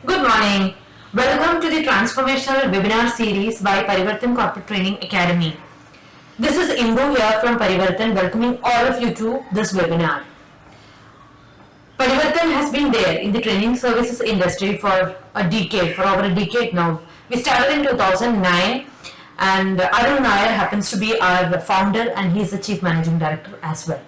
Good morning. Welcome to the Transformational webinar series by Parivartan Corporate Training Academy. This is Indu here from Parivartan, welcoming all of you to this webinar. Parivartan has been there in the training services industry for over a decade now. We started in 2009 and Arun Nair happens to be our founder and he is the Chief Managing Director as well.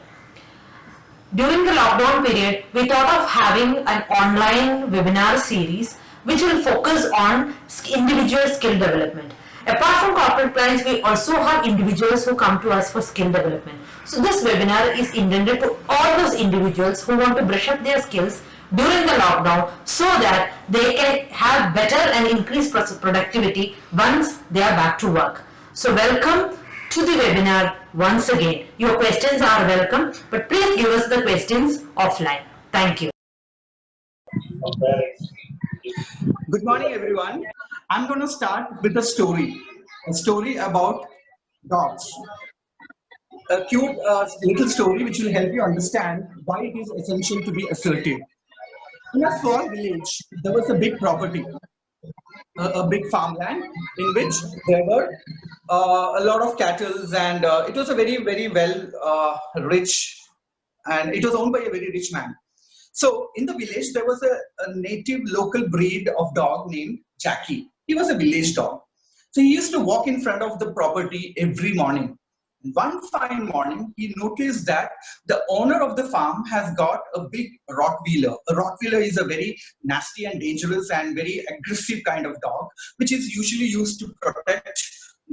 During the lockdown period, we thought of having an online webinar series which will focus on individual skill development. Apart from corporate clients, we also have individuals who come to us for skill development. So this webinar is intended to all those individuals who want to brush up their skills during the lockdown so that they can have better and increased productivity once they are back to work. So welcome to the webinar once again. Your questions are welcome, but please give us the questions offline. Thank you. Good morning, everyone. I'm going to start with a story about dogs. A cute little story which will help you understand why it is essential to be assertive. In a small village, there was a big property, a big farmland in which there were a lot of cattle, and it was a very, very well rich, and it was owned by a very rich man. So in the village, there was a native local breed of dog named Jackie. He was a village dog. So he used to walk in front of the property every morning. One fine morning, he noticed that the owner of the farm has got a big Rottweiler. A Rottweiler is a very nasty and dangerous and very aggressive kind of dog, which is usually used to protect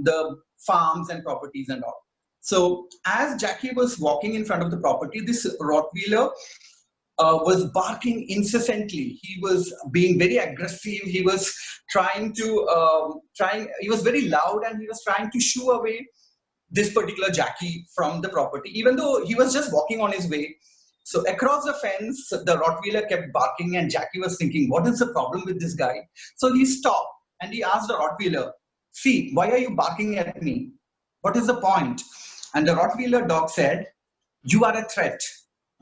the farms and properties and all. So as Jackie was walking in front of the property, this Rottweiler was barking incessantly. He was being very aggressive. He was he was very loud, and he was trying to shoo away this particular Jackie from the property, even though he was just walking on his way. So across the fence, the Rottweiler kept barking, and Jackie was thinking, what is the problem with this guy? So he stopped and he asked the Rottweiler, see, why are you barking at me? What is the point? And the Rottweiler dog said, you are a threat.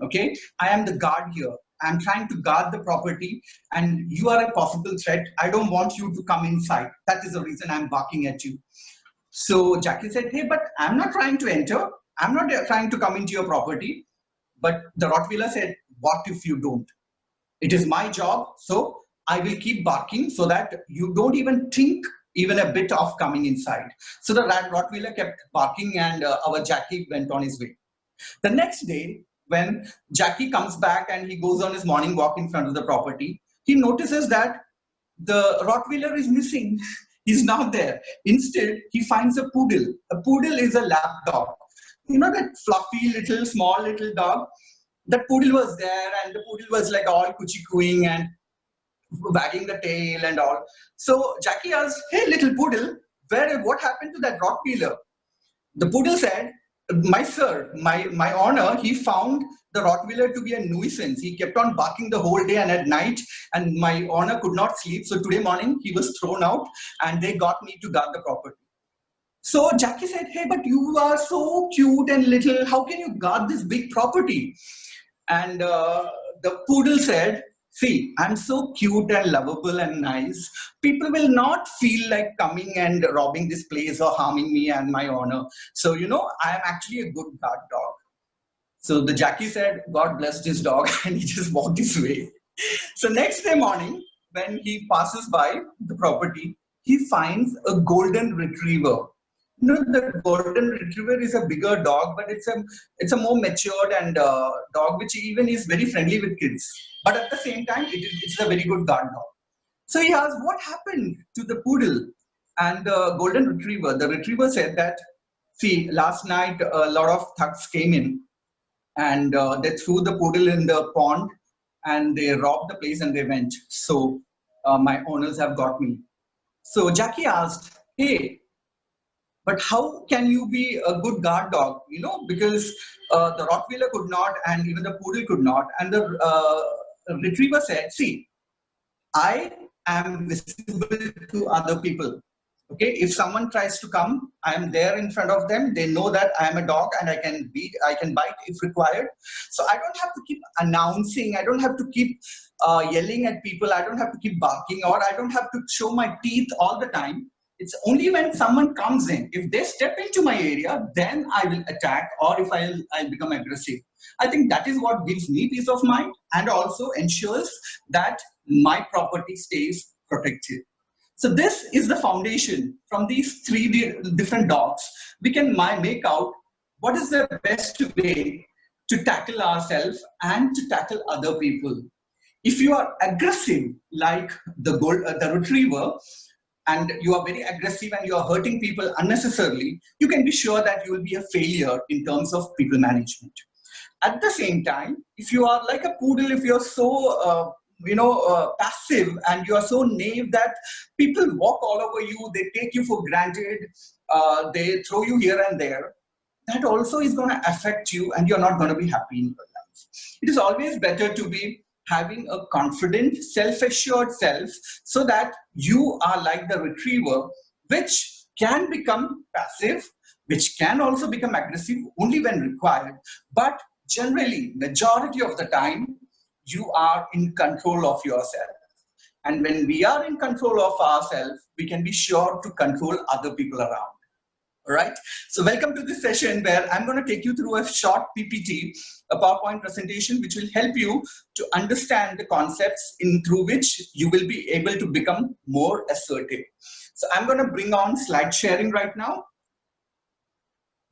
Okay, I am the guard here. I'm trying to guard the property, and you are a possible threat. I don't want you to come inside. That is the reason I'm barking at you. So Jackie said, hey, but I'm not trying to enter. I'm not trying to come into your property. But the Rottweiler said, what if you don't? It is my job, so I will keep barking so that you don't even think even a bit of coming inside. So the Rottweiler kept barking, and our Jackie went on his way. The next day, when Jackie comes back and he goes on his morning walk in front of the property, he notices that the Rottweiler is missing. He's not there. Instead, he finds a poodle. A poodle is a lap dog. You know that fluffy little, small little dog? That poodle was there, and the poodle was like all cooing and wagging the tail and all. So Jackie asked, hey, little poodle, what happened to that Rottweiler? The poodle said, my owner, he found the Rottweiler to be a nuisance. He kept on barking the whole day and at night, and my owner could not sleep. So today morning, he was thrown out, and they got me to guard the property. So Jackie said, hey, but you are so cute and little. How can you guard this big property? And the poodle said, see, I'm so cute and lovable and nice. People will not feel like coming and robbing this place or harming me and my owner. So, you know, I am actually a good guard dog. So the Jackie said, God bless this dog, and he just walked his way. So next day morning, when he passes by the property, he finds a golden retriever. You know, the golden retriever is a bigger dog, but it's a more matured and dog which even is very friendly with kids. But at the same time, it's a very good guard dog. So he asked, what happened to the poodle? And the golden retriever, the retriever said that, see, last night a lot of thugs came in, and they threw the poodle in the pond, and they robbed the place and they went. So my owners have got me. So Jackie asked, hey, but how can you be a good guard dog? You know, because the Rottweiler could not, and even the poodle could not. And the retriever said, see, I am visible to other people. Okay, if someone tries to come, I am there in front of them. They know that I am a dog and I can beat, I can bite if required. So I don't have to keep announcing. I don't have to keep yelling at people. I don't have to keep barking, or I don't have to show my teeth all the time. It's only when someone comes in, if they step into my area, then I will attack, or if I'll become aggressive. I think that is what gives me peace of mind and also ensures that my property stays protected. So this is the foundation. From these three different dogs, we can make out what is the best way to tackle ourselves and to tackle other people. If you are aggressive, like the retriever, and you are very aggressive and you are hurting people unnecessarily, you can be sure that you will be a failure in terms of people management. At the same time, if you are like a poodle, if you're so passive and you are so naive that people walk all over you, they take you for granted, they throw you here and there, that also is going to affect you and you're not going to be happy in your life. It is always better to be having a confident, self-assured self, so that you are like the retriever, which can become passive, which can also become aggressive only when required. But generally, majority of the time, you are in control of yourself. And when we are in control of ourselves, we can be sure to control other people around. All right. So welcome to this session where I'm going to take you through a short PPT, a PowerPoint presentation, which will help you to understand the concepts through which you will be able to become more assertive. So I'm going to bring on slide sharing right now.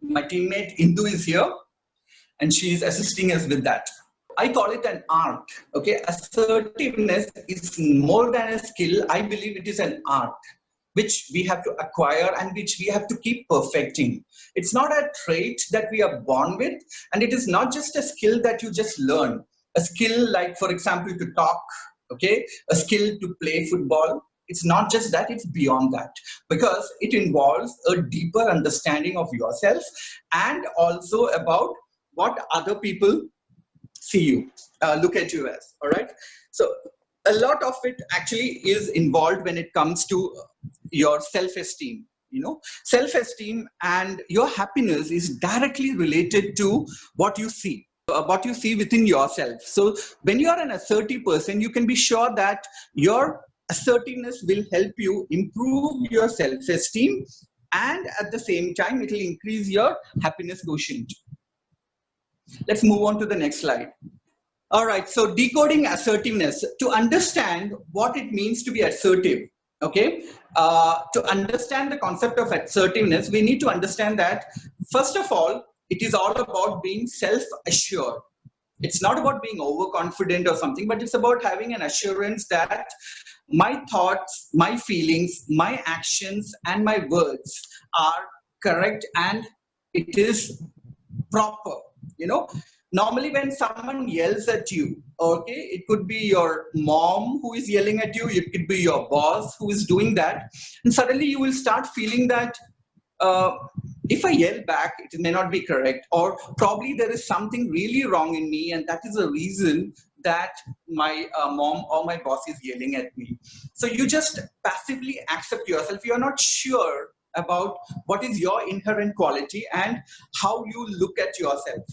My teammate Indu is here and she is assisting us with that. I call it an art. Okay, assertiveness is more than a skill. I believe it is an art which we have to acquire and which we have to keep perfecting. It's not a trait that we are born with, and it is not just a skill that you just learn. A skill like, for example, to talk, okay, a skill to play football. It's not just that, it's beyond that, because it involves a deeper understanding of yourself and also about what other people see you, look at you as. All right. So a lot of it actually is involved when it comes to your self-esteem. You know, self-esteem and your happiness is directly related to what you see. What you see within yourself. So when you are an assertive person, you can be sure that your assertiveness will help you improve your self-esteem, and at the same time, it will increase your happiness quotient. Let's move on to the next slide. All right, so decoding assertiveness. To understand what it means to be assertive, okay, to understand the concept of assertiveness, we need to understand that, first of all, it is all about being self-assured. It's not about being overconfident or something, but it's about having an assurance that my thoughts, my feelings, my actions, and my words are correct and it is proper. You know, normally when someone yells at you, okay, it could be your mom who is yelling at you, it could be your boss who is doing that, and suddenly you will start feeling that if I yell back, it may not be correct, or probably there is something really wrong in me, and that is the reason that my mom or my boss is yelling at me. So you just passively accept yourself. You are not sure about what is your inherent quality and how you look at yourself.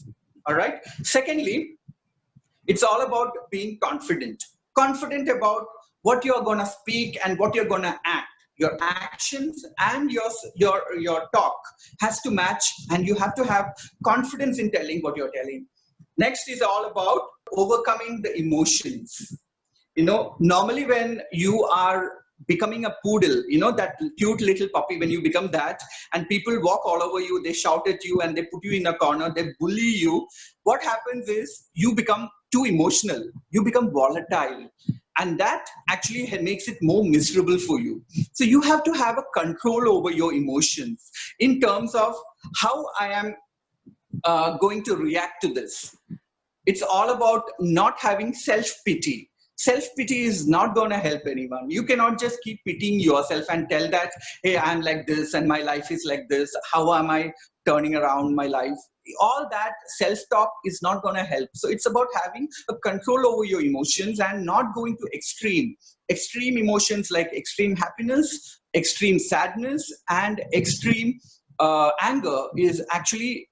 All right. Secondly, it's all about being confident. Confident about what you're going to speak and what you're going to act. Your actions and your talk has to match, and you have to have confidence in telling what you're telling. Next is all about overcoming the emotions. You know, normally when you are becoming a poodle, you know, that cute little puppy, when you become that and people walk all over you, they shout at you and they put you in a corner, they bully you, what happens is you become too emotional, you become volatile, and that actually makes it more miserable for you. So you have to have a control over your emotions in terms of how I am going to react to this. It's all about not having self-pity. Self-pity is not going to help anyone. You cannot just keep pitying yourself and tell that, hey, I'm like this and my life is like this. How am I turning around my life? All that self-talk is not going to help. So it's about having a control over your emotions and not going to extreme emotions like extreme happiness extreme sadness and extreme anger is actually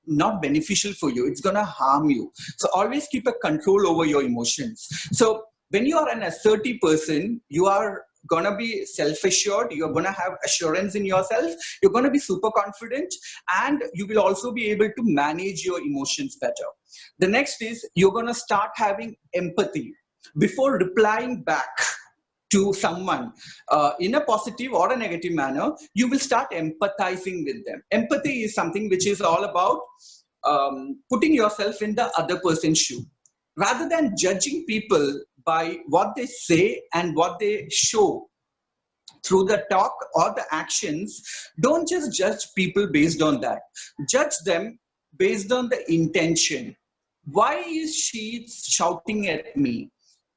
not beneficial for you. It's going to harm you. So always keep a control over your emotions. So when you are an assertive person, you are going to be self-assured. You're going to have assurance in yourself. You're going to be super confident, and you will also be able to manage your emotions better. The next is you're going to start having empathy before replying back to someone in a positive or a negative manner. You will start empathizing with them. Empathy is something which is all about putting yourself in the other person's shoe. Rather than judging people by what they say and what they show through the talk or the actions, don't just judge people based on that. Judge them based on the intention. Why is she shouting at me?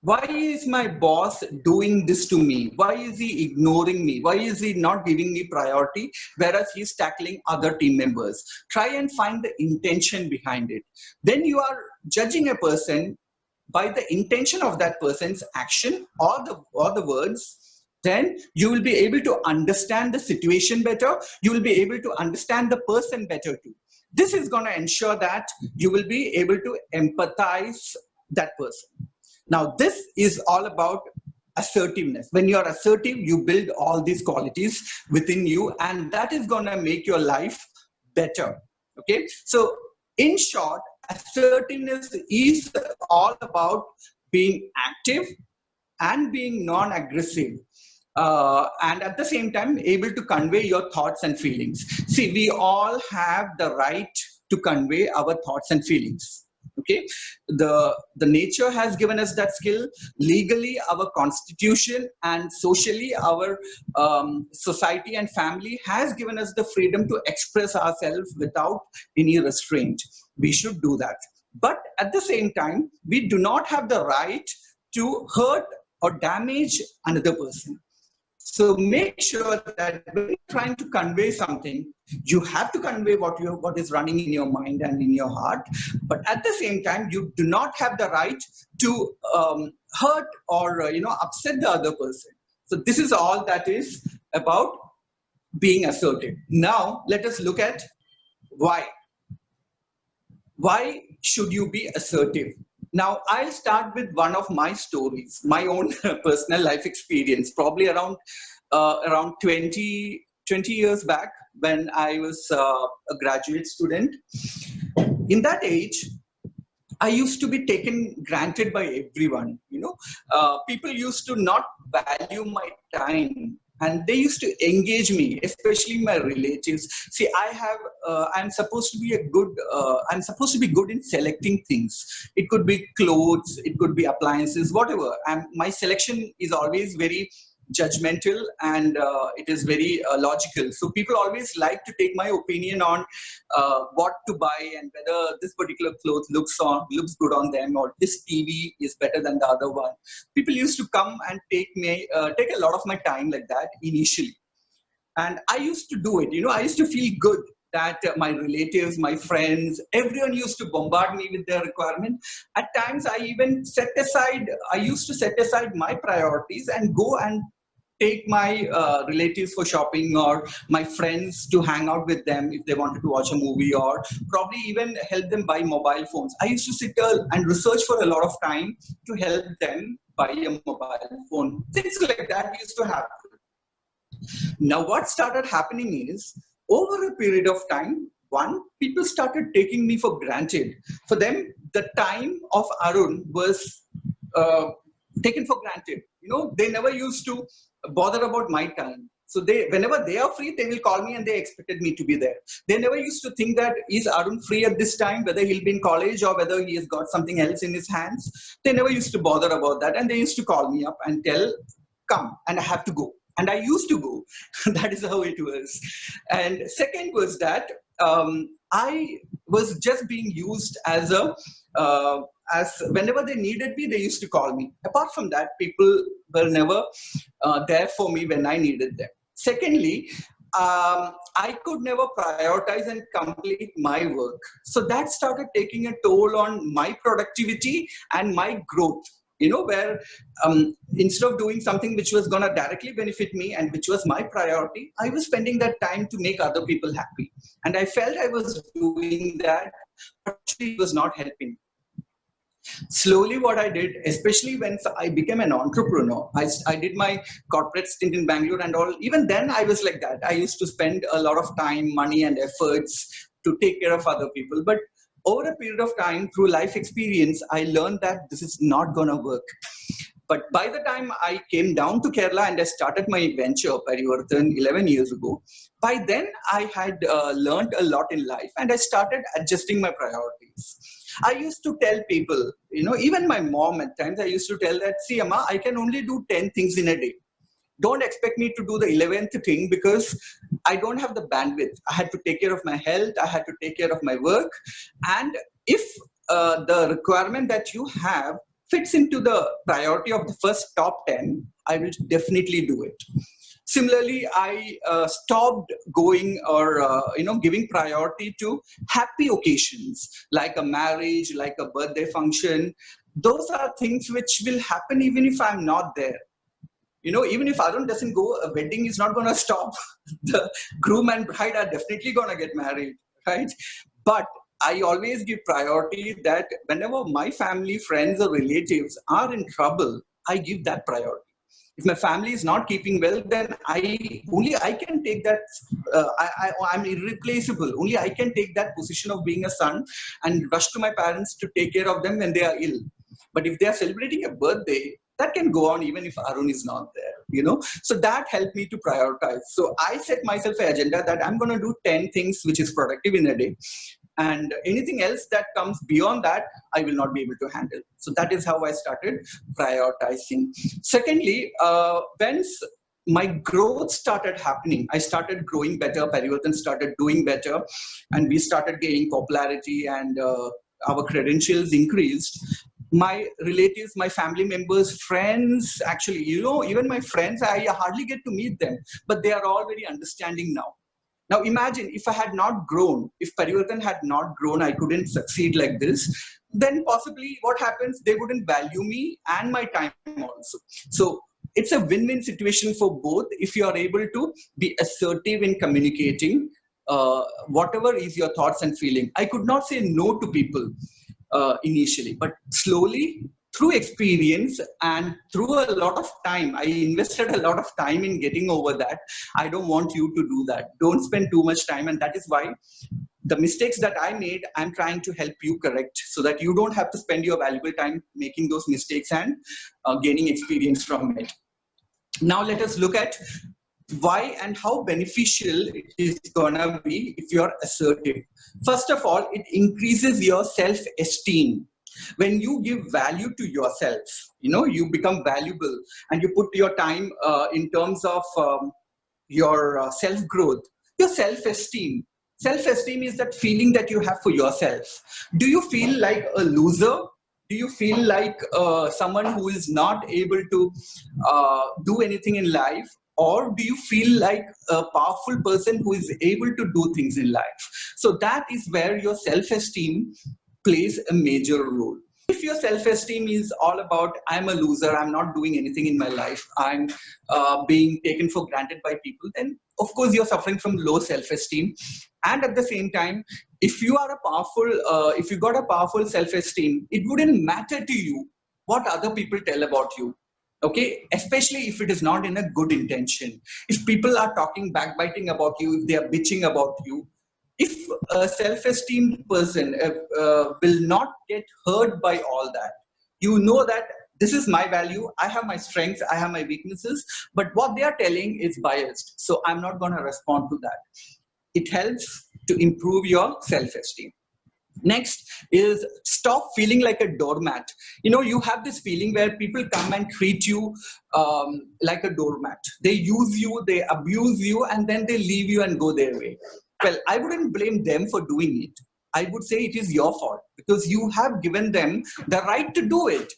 Why is my boss doing this to me? Why is he ignoring me? Why is he not giving me priority, whereas he's tackling other team members? Try and find the intention behind it. Then you are judging a person by the intention of that person's action or the words. Then you will be able to understand the situation better. You will be able to understand the person better too. This is going to ensure that you will be able to empathize that person. Now, this is all about assertiveness. When you are assertive, you build all these qualities within you, and that is going to make your life better. Okay. So in short, assertiveness is all about being active and being non-aggressive. And at the same time, able to convey your thoughts and feelings. See, we all have the right to convey our thoughts and feelings. Okay, the nature has given us that skill. Legally, our constitution and socially, our society and family has given us the freedom to express ourselves without any restraint. We should do that. But at the same time, we do not have the right to hurt or damage another person. So make sure that when you're trying to convey something, you have to convey what is running in your mind and in your heart. But at the same time, you do not have the right to hurt or upset the other person. So this is all that is about being assertive. Now let us look at why. Why should you be assertive? Now, I'll start with one of my stories, my own personal life experience, probably around 20 years back when I was a graduate student. In that age, I used to be taken granted by everyone. People used to not value my time, and they used to engage me, especially my relatives. See, I'm supposed to be good in selecting things. It could be clothes, it could be appliances, whatever. And my selection is always very judgmental, and it is very logical. So people always like to take my opinion on what to buy and whether this particular clothes looks good on them, or this TV is better than the other one. People used to come and take a lot of my time like that initially, and I used to do it. I used to feel good that my relatives, my friends, everyone used to bombard me with their requirement. At times, I used to set aside my priorities and go and take my relatives for shopping, or my friends to hang out with them if they wanted to watch a movie, or probably even help them buy mobile phones. I used to sit and research for a lot of time to help them buy a mobile phone. Things like that used to happen. Now, what started happening is, over a period of time, people started taking me for granted. For them, the time of Arun was taken for granted. They never used to bother about my time. So whenever they are free, they will call me and they expected me to be there. They never used to think that, is Arun free at this time, whether he'll be in college or whether he has got something else in his hands. They never used to bother about that. And they used to call me up and tell, come, and I have to go. And I used to go. That is how it was. And second was that I was just being used as whenever they needed me, they used to call me. Apart from that, people were never there for me when I needed them. Secondly, I could never prioritize and complete my work. So that started taking a toll on my productivity and my growth where instead of doing something which was going to directly benefit me and which was my priority, I was spending that time to make other people happy. And I felt I was doing that, but actually it was not helping. Slowly what I did, especially when I became an entrepreneur, I did my corporate stint in Bangalore and all. Even then I was like that. I used to spend a lot of time, money and efforts to take care of other people. But over a period of time, through life experience, I learned that this is not going to work. But by the time I came down to Kerala and I started my venture, Parivartan, 11 years ago, by then I had learned a lot in life and I started adjusting my priorities. I used to tell people, even my mom at times, I used to tell that, see, Amma, I can only do 10 things in a day. Don't expect me to do the 11th thing because I don't have the bandwidth. I had to take care of my health. I had to take care of my work. And if the requirement that you have fits into the priority of the first top 10, I will definitely do it. Similarly, I stopped going or giving priority to happy occasions like a marriage, like a birthday function. Those are things which will happen even if I'm not there. Even if Arun doesn't go, a wedding is not going to stop. The groom and bride are definitely going to get married, right? But I always give priority that whenever my family, friends or relatives are in trouble, I give that priority. If my family is not keeping well, then only I can take that. I'm irreplaceable. Only I can take that position of being a son and rush to my parents to take care of them when they are ill. But if they are celebrating a birthday, that can go on even if Arun is not there, So that helped me to prioritize. So I set myself an agenda that I'm going to do 10 things which is productive in a day. And anything else that comes beyond that, I will not be able to handle. So that is how I started prioritizing. Secondly, once my growth started happening, I started growing better, Parivartan started doing better, and we started gaining popularity and our credentials increased. My relatives, my family members, friends, actually, even my friends, I hardly get to meet them, but they are all very understanding now. Now imagine if I had not grown, if Parivartan had not grown, I couldn't succeed like this, then possibly what happens, they wouldn't value me and my time also. So it's a win-win situation for both if you are able to be assertive in communicating whatever is your thoughts and feeling. I could not say no to people initially, but slowly through experience and through a lot of time, I invested a lot of time in getting over that. I don't want you to do that. Don't spend too much time. And that is why the mistakes that I made, I'm trying to help you correct so that you don't have to spend your valuable time making those mistakes and gaining experience from it. Now let us look at why and how beneficial it is gonna be if you're assertive. First of all, it increases your self-esteem. When you give value to yourself, you become valuable and you put your time in terms of your self-growth, your self-esteem. Self-esteem is that feeling that you have for yourself. Do you feel like a loser? Do you feel like someone who is not able to do anything in life? Or do you feel like a powerful person who is able to do things in life? So that is where your self-esteem plays a major role. If your self-esteem is all about, I'm a loser, I'm not doing anything in my life, I'm being taken for granted by people, then of course you're suffering from low self-esteem. And at the same time, if you are a powerful, if you got a powerful self-esteem, it wouldn't matter to you what other people tell about you. Okay, especially if it is not in a good intention. If people are talking backbiting about you, if they are bitching about you, if a self-esteemed person will not get hurt by all that, you know that this is my value, I have my strengths, I have my weaknesses, but what they are telling is biased. So I'm not going to respond to that. It helps to improve your self-esteem. Next is stop feeling like a doormat. You have this feeling where people come and treat you like a doormat. They use you, they abuse you, and then they leave you and go their way. Well, I wouldn't blame them for doing it. I would say it is your fault because you have given them the right to do it.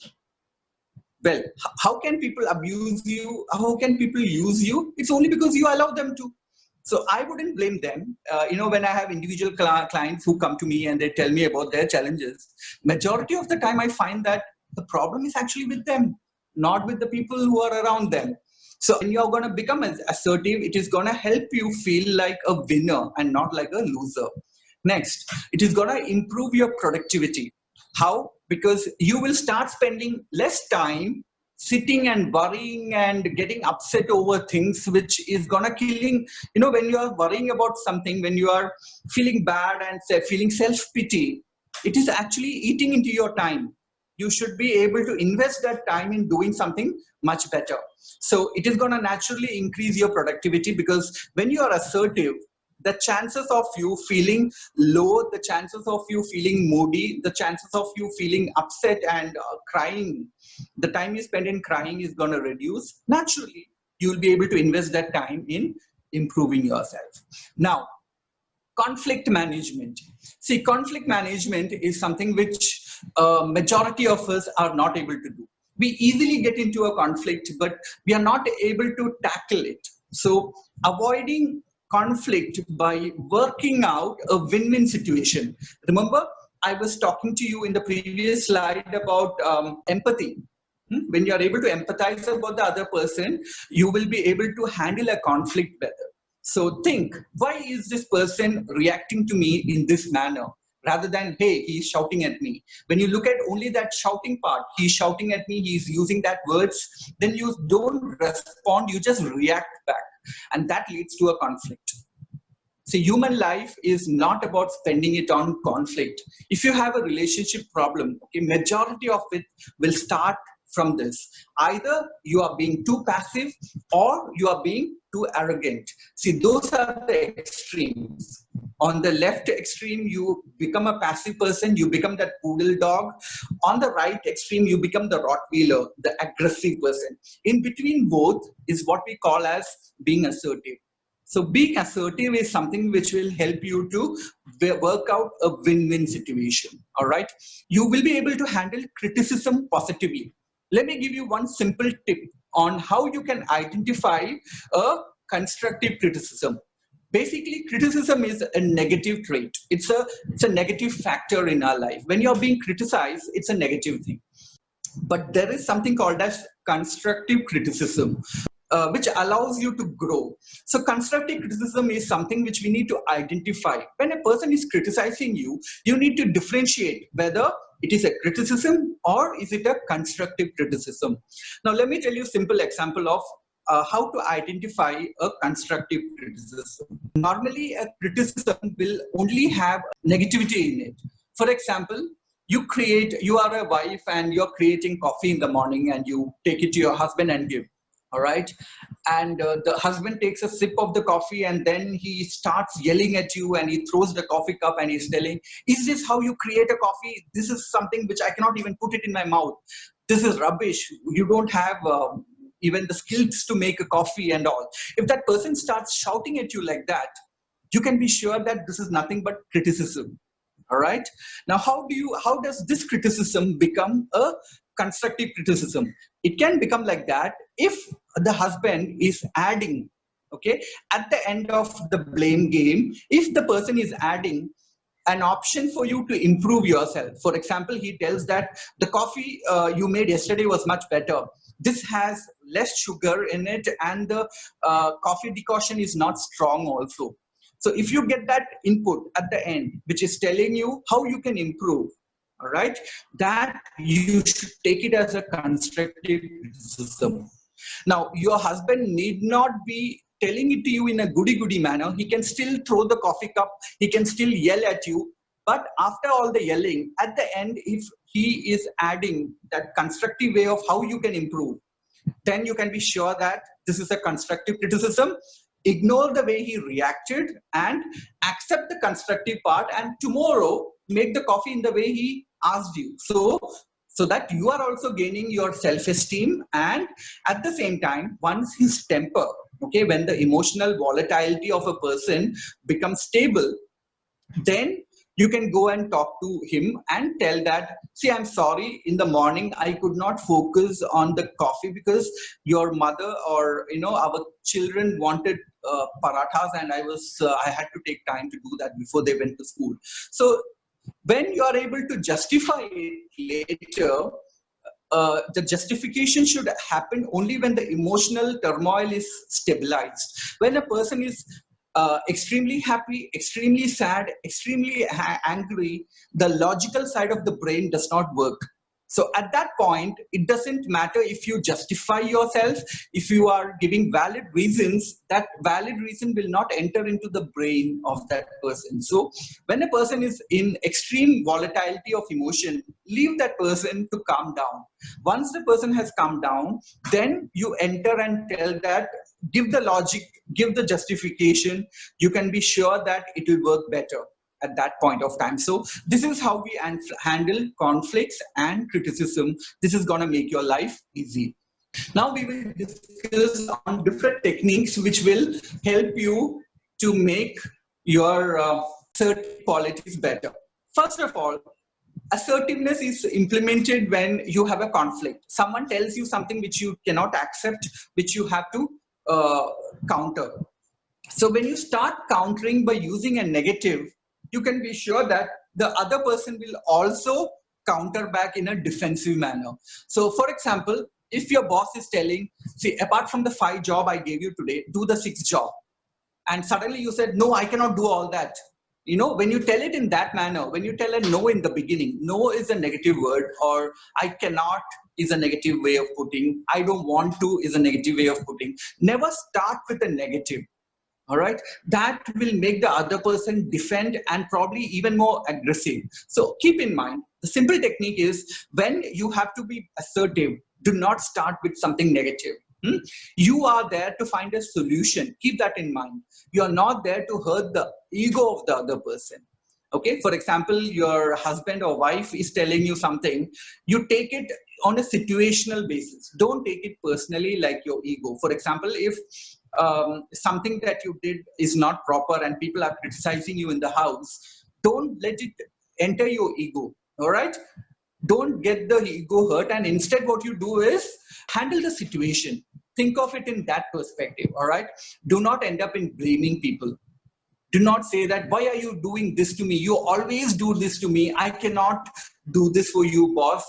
Well, how can people abuse you? How can people use you? It's only because you allow them to. So I wouldn't blame them. When I have individual clients who come to me and they tell me about their challenges, majority of the time I find that The problem is actually with them, not with the people who are around them. So when you're going to become assertive, it is going to help you feel like a winner and not like a loser. Next, it is going to improve your productivity. How? Because you will start spending less time sitting and worrying and getting upset over things, which is gonna killing. When you are worrying about something, when you are feeling bad and feeling self-pity, it is actually eating into your time. You should be able to invest that time in doing something much better. So it is going to naturally increase your productivity, because when you are assertive, the chances of you feeling low, the chances of you feeling moody, the chances of you feeling upset and crying, the time you spend in crying is going to reduce. Naturally, you will be able to invest that time in improving yourself. Now, conflict management. See, conflict management is something which majority of us are not able to do. We easily get into a conflict, but we are not able to tackle it. So avoiding conflict by working out a win-win situation. Remember, I was talking to you in the previous slide about empathy. When you are able to empathize about the other person, you will be able to handle a conflict better. So think, why is this person reacting to me in this manner? Rather than, hey, he's shouting at me. When you look at only that shouting part, he's shouting at me, he's using that words, then you don't respond, you just react back. And that leads to a conflict. See, human life is not about spending it on conflict. If you have a relationship problem, okay, majority of it will start from this. Either you are being too passive or you are being too arrogant. See, those are the extremes. On the left extreme, you become a passive person, you become that poodle dog. On the right extreme, you become the Rottweiler, the aggressive person. In between both is what we call as being assertive. So being assertive is something which will help you to work out a win-win situation. All right. You will be able to handle criticism positively. Let me give you one simple tip on how you can identify a constructive criticism. Basically, criticism is a negative trait. It's a negative factor in our life. When you're being criticized, it's a negative thing. But there is something called as constructive criticism, which allows you to grow. So constructive criticism is something which we need to identify. When a person is criticizing you, you need to differentiate whether it is a criticism or is it a constructive criticism. Now, let me tell you a simple example of how to identify a constructive criticism. Normally, a criticism will only have negativity in it. For example, you are a wife and you're creating coffee in the morning and you take it to your husband and give. All right. And the husband takes a sip of the coffee and then he starts yelling at you and he throws the coffee cup and he's telling, is this how you create a coffee? This is something which I cannot even put it in my mouth. This is rubbish. You don't have even the skills to make a coffee and all. If that person starts shouting at you like that, you can be sure that this is nothing but criticism. All right. Now, how does this criticism become a constructive criticism? It can become like that if the husband is adding, okay, at the end of the blame game, if the person is adding an option for you to improve yourself. For example, he tells that the coffee you made yesterday was much better. This has less sugar in it and the coffee decoction is not strong also. So if you get that input at the end, which is telling you how you can improve, all right, that you should take it as a constructive criticism. Now, your husband need not be telling it to you in a goody-goody manner. He can still throw the coffee cup. He can still yell at you. But after all the yelling, at the end, if he is adding that constructive way of how you can improve, then you can be sure that this is a constructive criticism. Ignore the way he reacted and accept the constructive part, and tomorrow make the coffee in the way he asked you. So that you are also gaining your self-esteem, and at the same time, once his temper, okay, when the emotional volatility of a person becomes stable, then you can go and talk to him and tell that, see, I'm sorry, in the morning I could not focus on the coffee because your mother or our children wanted parathas and I had to take time to do that before they went to school. So when you are able to justify it later, the justification should happen only when the emotional turmoil is stabilized. When a person is extremely happy, extremely sad, extremely angry, the logical side of the brain does not work. So at that point, it doesn't matter if you justify yourself, if you are giving valid reasons, that valid reason will not enter into the brain of that person. So when a person is in extreme volatility of emotion, leave that person to calm down. Once the person has calmed down, then you enter and tell that, give the logic, give the justification. You can be sure that it will work better at that point of time. So this is how we handle conflicts and criticism. This is going to make your life easy. Now we will discuss on different techniques which will help you to make your certain qualities better. First of all, assertiveness is implemented when you have a conflict. Someone tells you something which you cannot accept, which you have to counter. So when you start countering by using a negative, you can be sure that the other person will also counter back in a defensive manner. So for example, if your boss is telling, see, apart from the 5 job I gave you today, do the 6th job. And suddenly you said, no, I cannot do all that. You know, when you tell it in that manner, when you tell a no in the beginning, no is a negative word, or I cannot is a negative way of putting, I don't want to is a negative way of putting. Never start with a negative. All right, that will make the other person defend and probably even more aggressive. So keep in mind, the simple technique is when you have to be assertive, do not start with something negative. You are there to find a solution. Keep that in mind. You are not there to hurt the ego of the other person. Okay, for example, your husband or wife is telling you something, you take it on a situational basis. Don't take it personally like your ego. For example, if something that you did is not proper and people are criticizing you in the house, don't let it enter your ego. All right, don't get the ego hurt, and instead what you do is handle the situation. Think of it in that perspective. All right, do not end up in blaming people. Do not say that, why are you doing this to me? You always do this to me. I cannot do this for you, boss.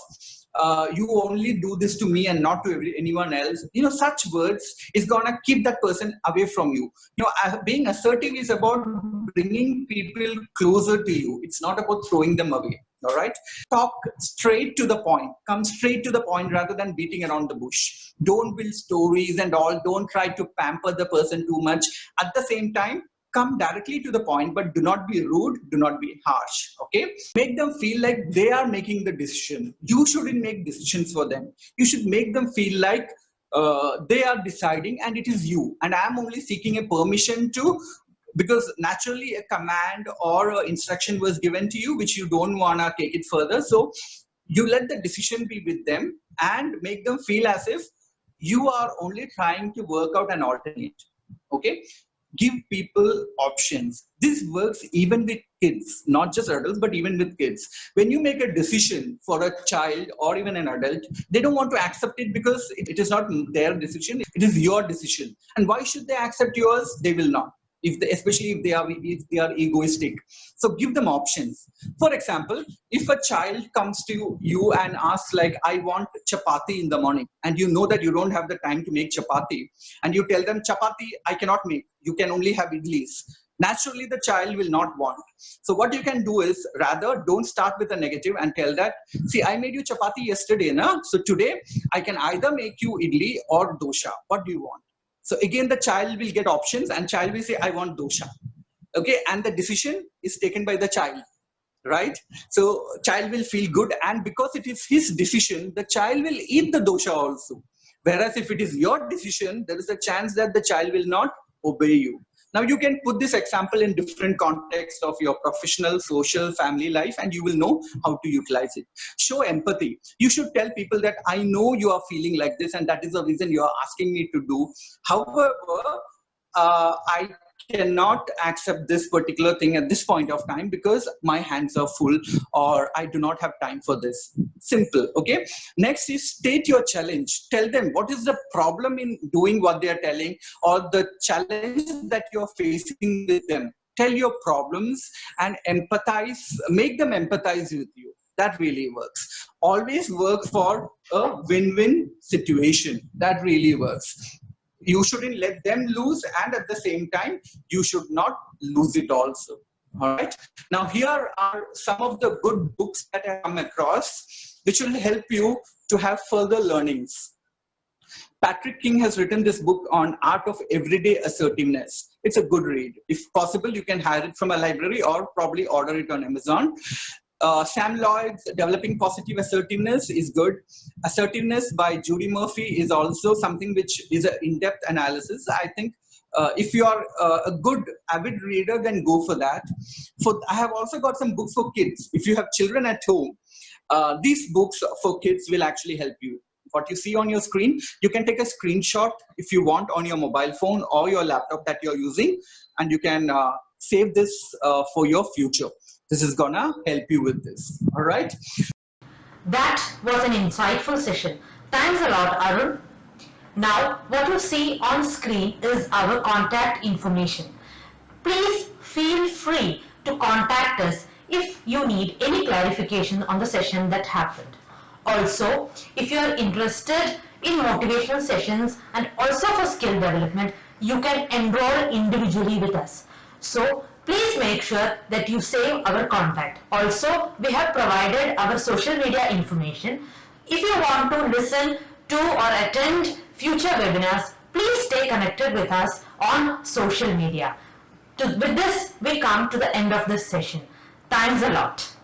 You only do this to me and not to anyone else. You know, such words is going to keep that person away from you. You know, being assertive is about bringing people closer to you. It's not about throwing them away. All right. Talk straight to the point. Come straight to the point rather than beating around the bush. Don't build stories and all. Don't try to pamper the person too much. At the same time, come directly to the point, but do not be rude, do not be harsh. Okay, make them feel like they are making the decision. You shouldn't make decisions for them. You should make them feel like they are deciding and it is you, and I'm only seeking a permission to, because naturally a command or an instruction was given to you which you don't want to take it further. So you let the decision be with them and make them feel as if you are only trying to work out an alternate. Okay, give people options. This works even with kids, not just adults, but even with kids. When you make a decision for a child or even an adult, they don't want to accept it because it is not their decision, it is your decision. And why should they accept yours? They will not. Especially if they are egoistic. So give them options. For example, if a child comes to you and asks like, I want chapati in the morning, and you know that you don't have the time to make chapati, and you tell them chapati I cannot make, you can only have idlis. Naturally the child will not want. So what you can do is, rather don't start with a negative and tell that, see, I made you chapati yesterday, na? So today I can either make you idli or dosha. What do you want? So again, the child will get options and child will say, I want dosha. Okay, and the decision is taken by the child, right? So child will feel good, and because it is his decision, the child will eat the dosha also. Whereas if it is your decision, there is a chance that the child will not obey you. Now you can put this example in different contexts of your professional, social, family life, and you will know how to utilize it. Show empathy. You should tell people that I know you are feeling like this and that is the reason you are asking me to do. However, I cannot accept this particular thing at this point of time because my hands are full or I do not have time for this. Simple. Okay. Next is state your challenge. Tell them what is the problem in doing what they are telling or the challenge that you're facing with them. Tell your problems and empathize, make them empathize with you. That really works. Always work for a win-win situation. That really works. You shouldn't let them lose, and at the same time, you should not lose it also. All right. Now, here are some of the good books that I come across, which will help you to have further learnings. Patrick King has written this book on Art of Everyday Assertiveness. It's a good read. If possible, you can hire it from a library or probably order it on Amazon. Sam Lloyd's Developing Positive Assertiveness is good. Assertiveness by Judy Murphy is also something which is an in-depth analysis. I think if you are a good avid reader, then go for that. I have also got some books for kids. If you have children at home, these books for kids will actually help you. What you see on your screen, you can take a screenshot if you want on your mobile phone or your laptop that you're using, and you can save this for your future. This is gonna help you with this. All right. That was an insightful session. Thanks a lot, Arun. Now, what you see on screen is our contact information. Please feel free to contact us if you need any clarification on the session that happened. Also, if you are interested in motivational sessions and also for skill development, you can enroll individually with us. So, please make sure that you save our contact. Also, we have provided our social media information. If you want to listen to or attend future webinars, please stay connected with us on social media. With this, we come to the end of this session. Thanks a lot.